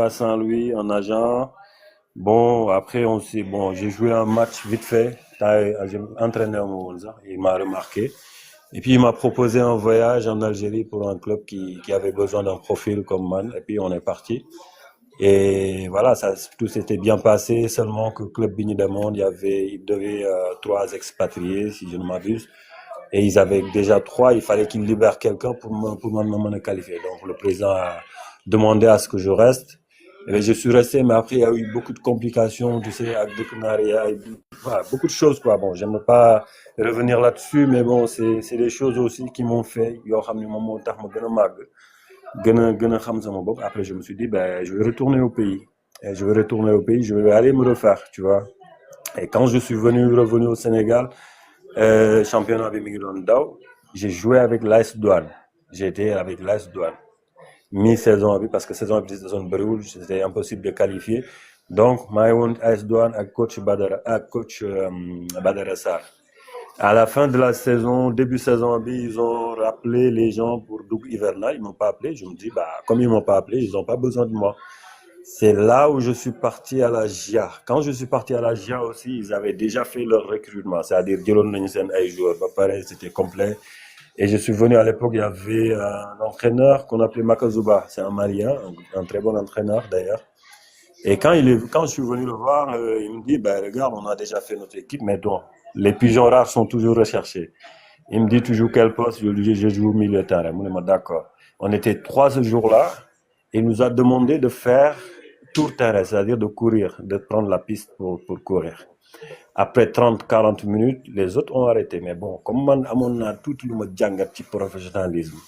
à Saint-Louis en agent. Bon, après, bon, j'ai joué un match vite fait. J'ai entraîné au Monza. Il m'a remarqué. Et puis, il m'a proposé un voyage en Algérie pour un club qui avait besoin d'un profil comme man. Et puis, on est parti. Et voilà, tout s'était bien passé. Seulement que Club Bini Monde, il devait trois expatriés, si je ne m'abuse. Et ils avaient déjà trois. Il fallait qu'ils libèrent quelqu'un pour me qualifier. Donc, le président a demandé à ce que je reste. Et bien, je suis resté, mais après, il y a eu beaucoup de complications, tu sais, avec des Canaries, voilà, beaucoup de choses, quoi. Bon, j'aime pas revenir là-dessus, mais bon, c'est des choses aussi qui m'ont fait, yoo xam ne moom moo tax ma gën a màgg, gën a xam sama bopp. Après, je me suis dit, ben, je vais retourner au pays. Et je vais retourner au pays, je vais aller me refaire, tu vois. Et quand je suis revenu au Sénégal, championnat bi mi ngi doon daw, j'ai joué avec l'AS Douane. J'ai été avec l'AS Douane. Mi-saison bi parce que saison bi saison bëriwul, c'était impossible de qualifier. Donc, maa ngi woon AS Douane ak coach Badara Sarr. À la fin de la saison, début saison bi, ils ont rappelé les gens pour double hivernal. Ils m'ont pas appelé. Je me dis, bah, comme ils m'ont pas appelé, ils ont pas besoin de moi. C'est là où je suis parti à la GIA. Quand je suis parti à la GIA aussi, ils avaient déjà fait leur recrutement. C'est-à-dire, jëloon nañu seen ay joueurs. Ba pare, c'était complet. Et je suis venu à l'époque, il y avait un entraîneur qu'on appelait Makazuba. C'est un Malien, un très bon entraîneur d'ailleurs. Et quand je suis venu le voir, il me dit, ben, regarde, on a déjà fait notre équipe, mais donc, les pigeons rares sont toujours recherchés. Il me dit, tu joues quel poste? Je lui dis, je joue au milieu de terrain. Il me dit, d'accord. On était trois ce jour-là. Il nous a demandé de faire tour terrain, c'est-à-dire de courir, de prendre la piste pour courir. Après 30-40 minutes, les autres ont arrêté. Mais bon, comme man amoon naa tuuti lu ma jàngat ci professionnalisme,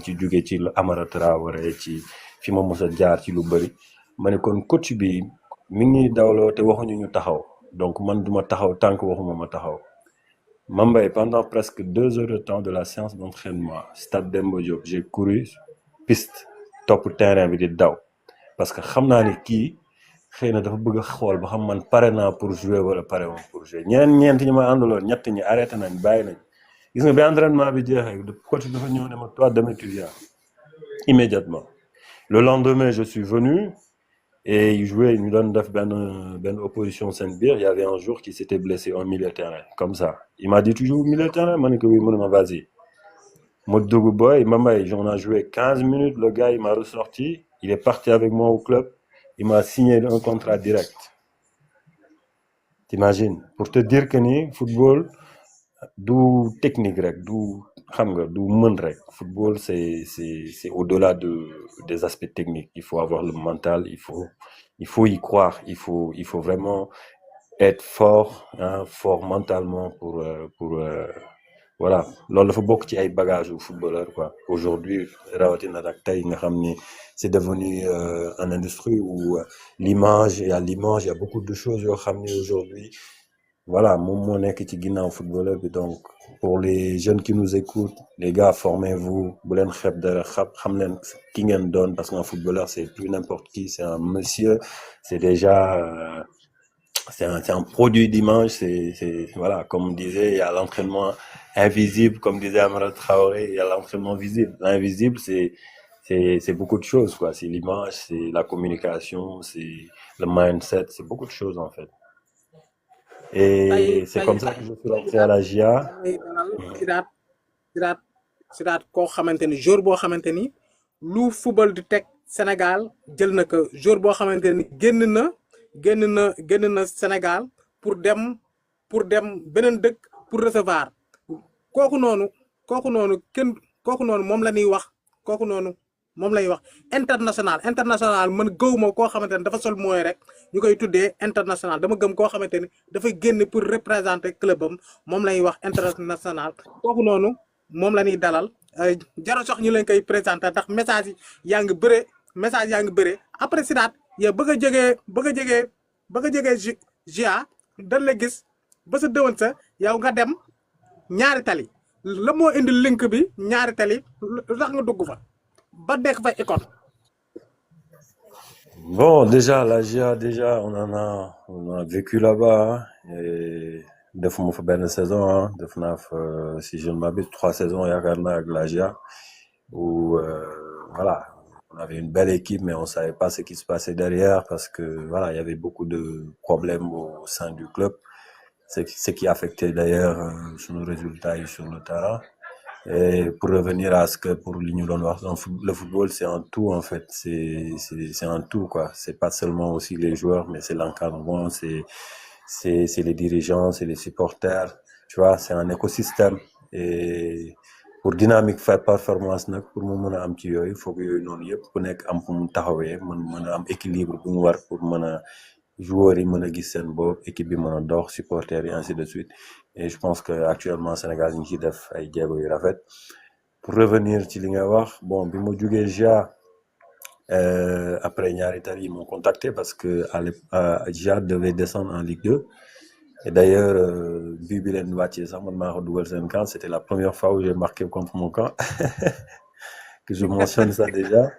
ci jóge ci Amara Traoré, ci fi ma mos a jaar ci lu bëri, ma ne kon coach bi mi ngi dawloo te waxuñu ñu taxaw. Donc man duma taxaw tant que waxuma ma taxaw. Mambay, pendant presque 2 heures de temps de la séance d'entraînement, Stade Demba Diop, j'ai couru piste, top terrain bi di daw. Parce que xam naa ne kii xëy na dafa bëgg a xool ba xam man pare naa pour jouer wala pare woon pour jouer. Ñeent ñi ma àndaloon, ñett ñi arrêté nañ, bàyyi nañ. Gis nga bi entraînement bi jeexee, coach dafa ñëw ne ma toi demain tu viens. Immédiatement. Le lendemain, je suis venu et il jouait, il nous donne ben opposition Saint-Bir. Il y avait un jour qui s'était blessé au milieu de terrain, comme ça. Il m'a dit, tu joues au milieu de terrain? Moi, oui, moi, vas-y. Modougou Boy, Mama, j'en ai joué 15 minutes. Le gars, il m'a ressorti. Il est parti avec moi au club. Il m'a signé un contrat direct. T'imagines? Pour te dire que ni football, du technique rek, du mën rek. Football, c'est au-delà des aspects techniques. Il faut avoir le mental, il faut y croire, il faut vraiment être fort, hein, fort mentalement voilà. Loolu dafa bokk ci ay bagages au footballeur, quoi. Aujourd'hui, rawatina nag tey nga xam ni c'est devenu une industrie où l'image, il y a beaucoup de choses yoo xam ni aujourd'hui, voilà, moom moo nekk ci ginnaaw footballeur bi. Donc, pour les jeunes qui nous écoutent, les gars, formez-vous, bu leen xeeb dara, xam leen ki ngeen doon, parce qu'un footballeur, c'est plus n'importe qui, c'est un monsieur, c'est déjà, c'est un produit d'image, voilà, comme on disait, il y a l'entraînement invisible, comme disait Amara Traoré, il y a l'entraînement visible. L'invisible, c'est beaucoup de choses, quoi. C'est l'image, c'est la communication, c'est le mindset, c'est beaucoup de choses, en fait. tey Et c'est tey comme ça que je suis rentré à Sidaat la GIA. damay dalal Sidaat Sidaat Sidaat koo xamante ni jour boo xamante ni lu football di teg Sénégal jël na ko jour boo xamante ni génn na Sénégal pour dem beneen dëkk pour recevoir kooku noonu kooku noonu kenn kooku noonu moom la ñuy wax kooku noonu moom lay wax international man gëwuma koo xamante ni dafa sol mooy rek ñu koy tuddee international dama gëm koo xamante ni dafa génn pour représenter club am moom lay wax international kooku noonu moom la ñuy dalal jaro sax ñu leen koy présenter ndax message yaa ngi bëre après Sidaat yow bëgg a jege GIA dañ la gis ba sa dëwan sa yow nga dem ñaari tali la moo indi link bi ñaari tali lu tax nga dugg fa ba nekk fa école. Bon, déjà, la GIA, déjà, on a vécu là-bas, hein, et defuma fa benn saison, hein, def naa fa, si je ne m'abuse, 3 saisons yaakaar naa ak la GIA, où, voilà, On avait une belle équipe, mais on savait pas ce qui se passait derrière parce que voilà, il y avait beaucoup de problèmes au sein du club. Ce qui affectait d'ailleurs sur nos résultats et sur le terrain. Et pour revenir à ce que pour l'Union Noire, le football, c'est un tout en fait. C'est un tout quoi. C'est pas seulement aussi les joueurs, mais c'est l'encadrement, c'est les dirigeants, c'est les supporters. Tu vois, c'est un écosystème. Et pour dynamique faire performance nag pour mu mën a am ci yooyu foog yooyu noonu yëpp ku nekk am fu mu taxawee mën a am équilibre bu mu war pour mën a joueurs yi mën a gis seen bopp équipe bi mën a dox supporters yi ainsi de suite. Et je pense que actuellement Sénégal ñu ngi ciy def ay jéego yu rafet. Pour revenir ci li nga wax bon bi ma jugee GIA après ñaari tali ils m'ont contacté parce que GIA devait descendre en Ligue 2. Et d'ailleurs bii bi leen wàccee sax man maa ko dugal seen camp. C'était la première fois où j'ai marqué contre mon camp. Que je mentionne ça déjà.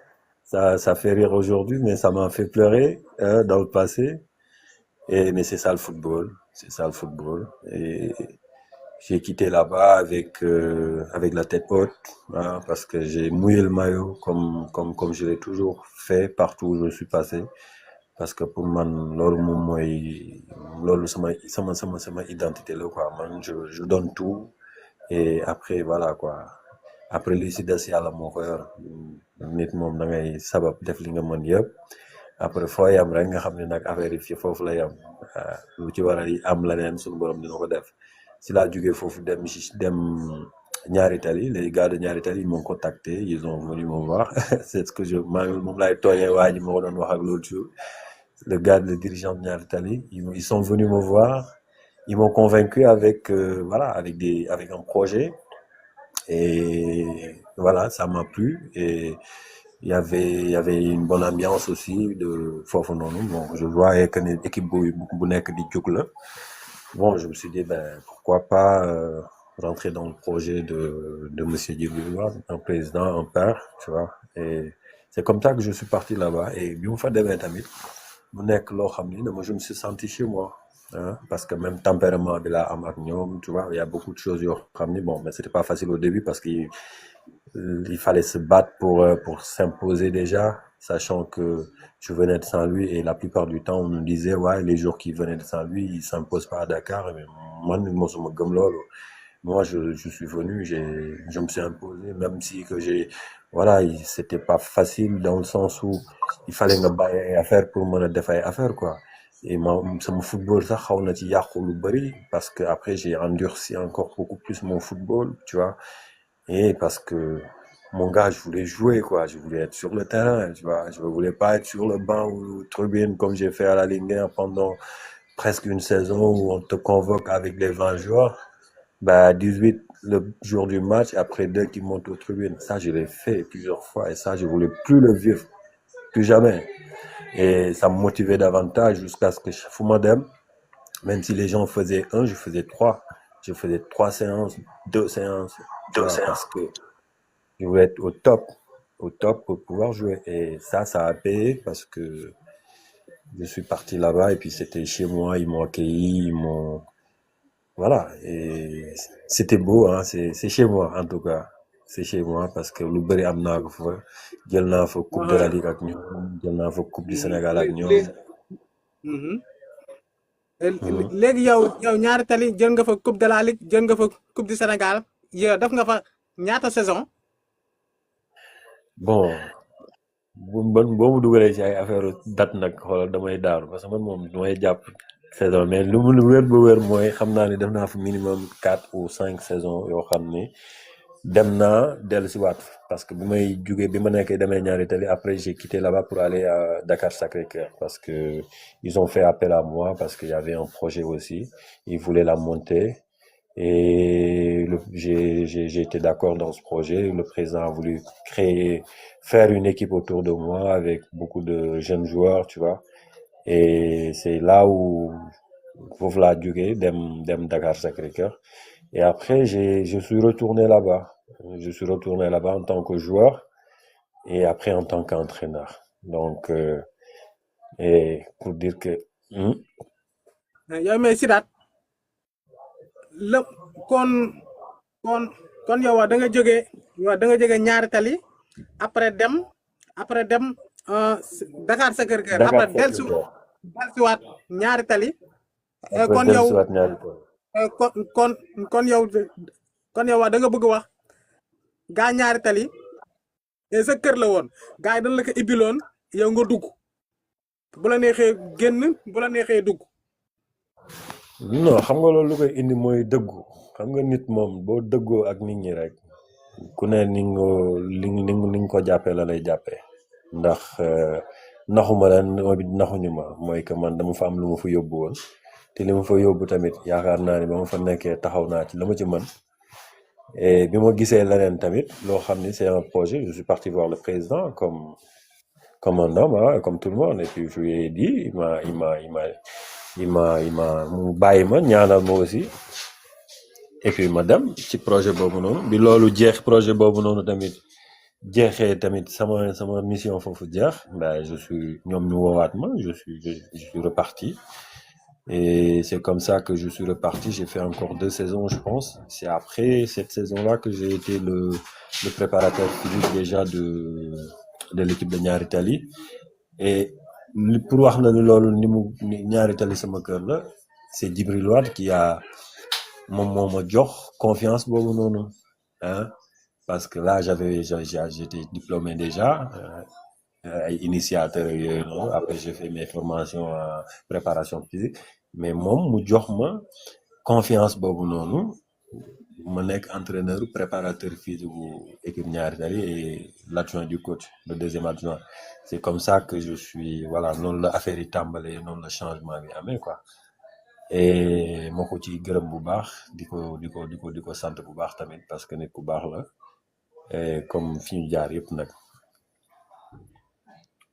Ça fait rire aujourd'hui, mais ça m'a fait pleurer dans le passé. Mais c'est ça le football, c'est ça le football. Et j'ai quitté là-bas avec la tête haute, hein, parce que j'ai mouillé le maillot comme je l'ai toujours fait partout où je suis passé. Parce que pour man loolu moom mooy loolu sama identité la quoi. Man je donne tout et après voilà quoi. Après li si des yàlla moo ko yor nit moom da ngay sabab def li nga mën yëpp. Après foo yam rek nga xam ne nag affaire yi fii foofu la yam lu ci war a am leneen suñu borom dina ko def si laa jógee foofu dem Ñaari Tali. Les gars de Ñaari Tali ils m'ont contacté, ils ont venu me voir. C'est ce que moom laay tooñee waa ji ma ko doon wax ak l'autre jour. Le gars, le dirigeant de Ñaari Tali, ils sont venus me voir, ils m'ont convaincu avec voilà avec un projet. Et voilà, ça m'a plu et il y avait une bonne ambiance aussi de foofu noonu. Bon, je voyais que ne équipe bu nekk di jóg la. Bon, je me suis dit pourquoi pas rentrer dans le projet de monsieur Djibril War, un président, un père, tu vois. Et c'est comme ça que je suis parti là-bas. Et bi mu fa demee tamit mu nekk loo xam ni dama je me suis senti chez moi. Hein, parce que même tempérament bi laa am ak ñoom, tu vois, il y a beaucoup de choses yoo xam ni bon, mais c'était pas facile au début parce qu'il fallait se battre pour s'imposer déjà, sachant que je venais de Saint-Louis et la plupart du temps on nous disait ouais les jours qui venaient de Saint-Louis ils s'imposent pas à Dakar. Mais moi je suis venu, je me suis imposé, même si que voilà c'était pas facile dans le sens où il fallait nga bàyyi ay affaire pour mën a def ay affaire quoi. Et sama football sax xaw na ci yàqu lu bari parce que après j'ai endurci encore beaucoup plus mon football, tu vois. Et parce que mon gars, je voulais jouer, quoi. Je voulais être sur le terrain, tu vois. Je ne voulais pas être sur le banc ou tribune comme j'ai fait à la Ligue 1 pendant presque une saison où on te convoque avec les 20 joueurs. 18 le jour du match, après 2 qui montent aux tribunes. Ça, je l'ai fait plusieurs fois et ça, je voulais plus le vivre. Plus jamais. Et ça me motivait davantage jusqu'à ce que je fous madame. Même si les gens faisaient 1, je faisais 3. Je faisais 3 séances, 2 séances, tu vois, parce que je voulais être au top pour pouvoir jouer. Et ça a payé parce que je suis parti là-bas et puis c'était chez moi, ils m'ont accueilli, voilà. Et c'était beau, hein, c'est chez moi en tout cas. C'est chez moi parce que lu bëri am naa ko fa jël naa fa coupe de la Ligue ak ñoom jël naa fa coupe du Sénégal ak ñoom. léegi yow Ñaari Tali jël nga fa coupe de la Ligue jël nga fa coupe du Sénégal yow def nga fa ñaata saison. Bon boo mu dugalee ci ay affaire date nag xoolal damay daaru parce que man moom damay jàpp saison mais lu wér ba wér mooy xam naa ne def naa fa minimum 4 ou 5 saisons yoo xam ni dem naa dellu si waat parce que bi ma nekkee demee Ñaari Tali après j'ai quitté là-bas pour aller à Dakar Sacré-Cœur parce que ils ont fait appel à moi parce qu'il y avait un projet aussi, ils voulaient la monter et j'ai été d'accord dans ce projet. Le président a voulu faire une équipe autour de moi avec beaucoup de jeunes joueurs, tu vois, et c'est là où foofu laa jógee dem Dakar Sacré-Cœur. Et après, je suis retourné là-bas. Je suis retourné là-bas en tant que joueur et après en tant qu'entraîneur. Donc, et pour dire que... yow mais Sidath la kon yow da nga jógee Ñaari Tali après dem après dem Dakar Sacré-Cœur Dakar après Sacré-Cœur. dellusiwaat ñaari tali Après kon yow dellusiwaat ñaari tool. kon kon kon yow waa da nga bëgg wax gaa ñaari tali sa kër la woon gaa yi dañ la ko ibbiloon yow nga dugg bu la neexee génn bu la neexee dugg. non xam nga loolu lu koy indi mooy dëggu xam nga nit moom boo dëggoo ak nit ñi rek ku ne ni nga ko jàppee la lay jàppee ndax naxuma la naxuñu ma mooy que man dama fa am lu ma fa yóbbu woon te li ma fa yóbbu tamit yaakaar naa ni ba ma fa nekkee taxaw naa ci la ma ci mën et bi ma gisee leneen tamit loo xam ni c'est un projet je suis parti voir le président comme un homme hein, comme tout le monde et puis je lui ai dit il m'a mu bàyyi ma ñaanal ma aussi et puis ma dem ci projet boobu noonu bi loolu jeex projet boobu noonu tamit jeexee tamit sama mission foofu jeex ben je suis ñoom ñu woowaat ma je suis reparti et c'est comme ça que je suis reparti j'ai fait encore 2 saisons je pense c'est après cette saison-là que j'ai été le préparateur physique déjà de l'équipe de Niary Tally et pour wax na ni loolu ni mu Niary Tally sama kër la c'est Djibril Wade qui a moom moo ma jox confiance boobu noonu hein parce que là j'étais diplômé déjà ay initiateur yooyu noonu après j'ai fait mes formations en préparation physique mais moom mu jox ma confiance boobu noonu ma nekk entraîneur préparateur physique bu équipe Niary Tally et l'adjoint du coach le deuxième adjoint c'est comme ça que je suis voilà noonu la affaire yi tàmbalee noonu la changement bi amee quoi et moo ko ci gërëm bu baax di ko sant bu baax tamit parce que nit ku baax la et comme fi ñu jaar yëpp nag.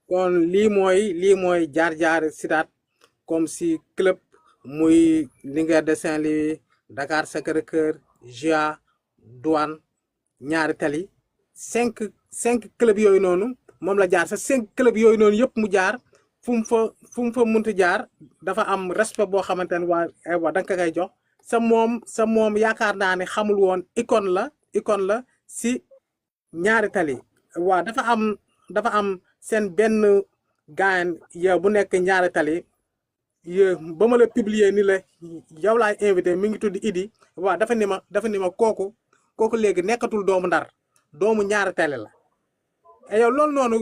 kon lii mooy jaar Sidath comme si club muy Linguère de Saint-Louis Dakar Sacré-Cœur GIA Douane Niary Tally 5 club yooyu noonu moom la jaar sa 5 club yooyu noonu yëpp mu jaar fu mu fa mënti jaar dafa am respect boo xamante ne waa da nga koy jox sa moom yaakaar naa ne xamul woon icône la si Niary Tally waa dafa am seen benn gaayan yow bu nekk Niary Tally ba ma la publier ni la yow laay invité mi ngi tudd Idi waaw dafa ni ma kooku léegi nekkatul doomu Ndar doomu Niary Tally la et yow loolu noonu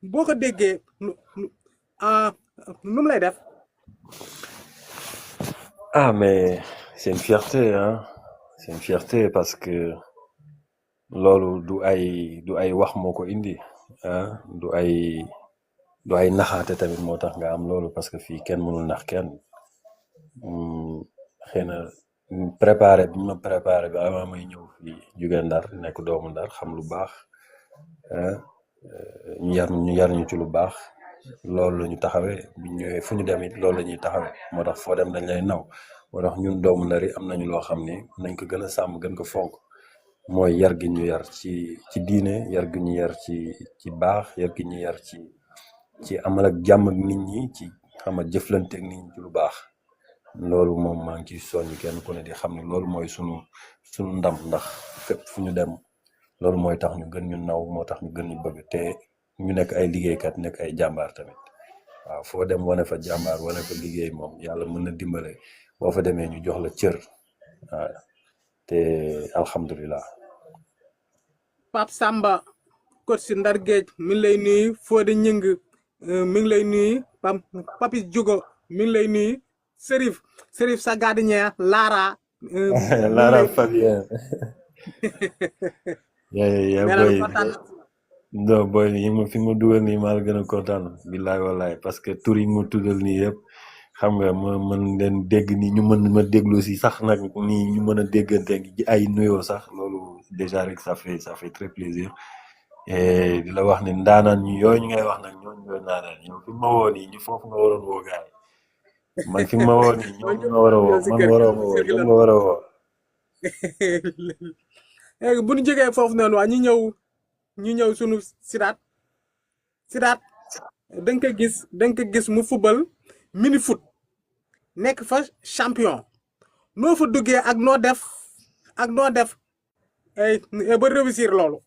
boo ko déggee nu mu lay def. Ah mais c'est une fierté hein c'est une fierté parce que loolu du ay wax moo ko indi ah du ay naxaate tamit moo tax nga am loolu parce que fii kenn mënul nax kenn xëy na préparé bi ma préparé bi avant may ñëw fii jóge Ndar nekk doomu Ndar xam lu baax ñu yar ñu ci lu baax loolu la ñu taxawee bi ñëwee fu ñu dem it loolu la ñuy taxawee moo tax foo dem dañ lay naw moo tax ñun doomu Ndar yi am nañu loo xam ni nañ ko gën a sàmm gën ko fonk mooy yar gi ñu yar ci diine yar gi ñu yar ci baax yar gi ñu yar ci amal ak jàmm ak nit ñi ci xama jëflante ak nit ñi ci lu baax loolu moom maa ngi ciy soññ kenn ku ne di xam ne loolu mooy sunu ndam ndax fépp fu ñu dem loolu mooy tax ñu gën ñu naw moo tax ñu gën ñu bëgg te ñu nekk ay liggéeykat nekk ay jàmbaar tamit waaw foo dem wane fa jàmbaar wane fa liggéey moom yàlla mën na dimbale boo fa demee ñu jox la cër waaw te alhamdulilah. Pape Samba coach si Ndar Géej mi ngi lay nuyu Fodé Ñing mi ngi lay nuyu Papis Diogo mi ngi lay nuyu Serif sa gardien Lara. Lara Fabien. yaa boy yi fi ma dugal nii maa la gën a kontaan billaay wallaay parce que tur yi mu tuddal nii yëpp xam nga ma mën leen dégg nii ñu mën ma déglu si sax nag nii ñu mën a déggante ay nuyoo sax loolu déjà rek ça fait très plaisir et di la wax ni ndaanaan ñi yooyu ñu ngay wax nag ñooñu ñooy ndaanaan ñoom fi ma woo nii ñu foofu nga waroon woo gaay man fi ma woo nii ñoom nga war a woo man waroo ma woo ñoom nga war a woo. léegi bu ñu jógee foofu noonu waa ñu ñëw sunu Sidath da nga ko gis mu football mini foot nekk fa champion noo fa duggee ak noo def ba réussir loolu.